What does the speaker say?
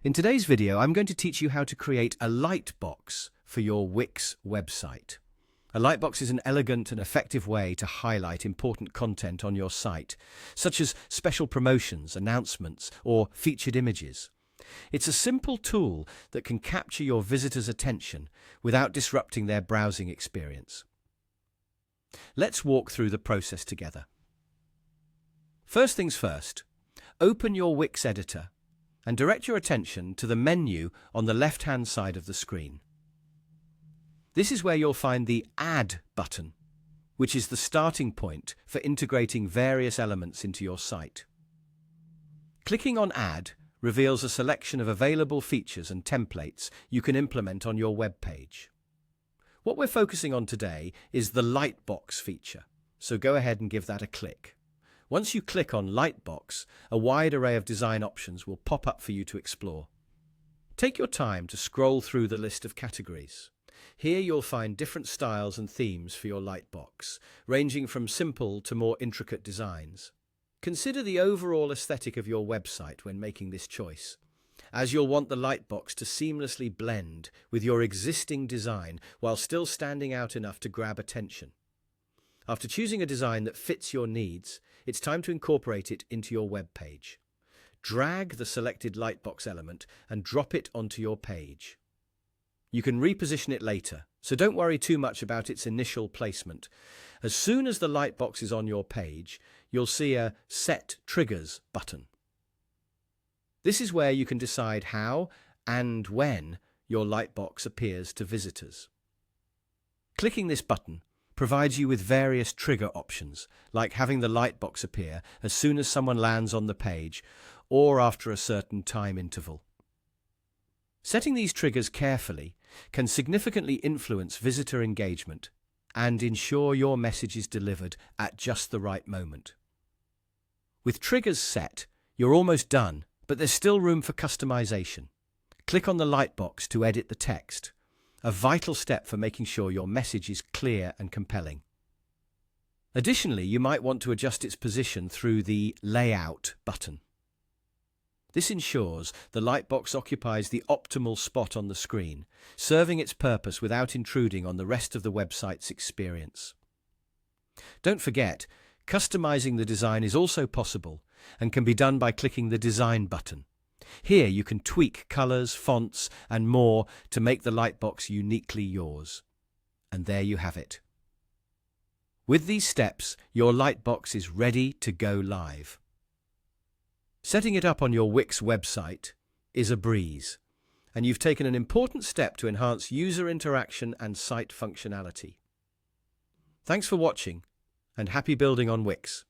In today's video, I'm going to teach you how to create a Lightbox for your Wix website. A Lightbox is an elegant and effective way to highlight important content on your site, such as special promotions, announcements, or featured images. It's a simple tool that can capture your visitors' attention without disrupting their browsing experience. Let's walk through the process together. First things first, open your Wix editor and direct your attention to the menu on the left-hand side of the screen. This is where you'll find the Add button, which is the starting point for integrating various elements into your site. Clicking on Add reveals a selection of available features and templates you can implement on your web page. What we're focusing on today is the Lightbox feature, so go ahead and give that a click. Once you click on Lightbox, a wide array of design options will pop up for you to explore. Take your time to scroll through the list of categories. Here you'll find different styles and themes for your Lightbox, ranging from simple to more intricate designs. Consider the overall aesthetic of your website when making this choice, as you'll want the Lightbox to seamlessly blend with your existing design while still standing out enough to grab attention. After choosing a design that fits your needs, it's time to incorporate it into your web page. Drag the selected Lightbox element and drop it onto your page. You can reposition it later, so don't worry too much about its initial placement. As soon as the Lightbox is on your page, you'll see a Set Triggers button. This is where you can decide how and when your Lightbox appears to visitors. Clicking this button provides you with various trigger options, like having the Lightbox appear as soon as someone lands on the page or after a certain time interval. Setting these triggers carefully can significantly influence visitor engagement and ensure your message is delivered at just the right moment. With triggers set, you're almost done, but there's still room for customization. Click on the Lightbox to edit the text, a vital step for making sure your message is clear and compelling. Additionally, you might want to adjust its position through the Layout button. This ensures the Lightbox occupies the optimal spot on the screen, serving its purpose without intruding on the rest of the website's experience. Don't forget, customizing the design is also possible and can be done by clicking the Design button. Here you can tweak colors, fonts, and more to make the Lightbox uniquely yours. And there you have it. With these steps, your Lightbox is ready to go live. Setting it up on your Wix website is a breeze, and you've taken an important step to enhance user interaction and site functionality. Thanks for watching, and happy building on Wix.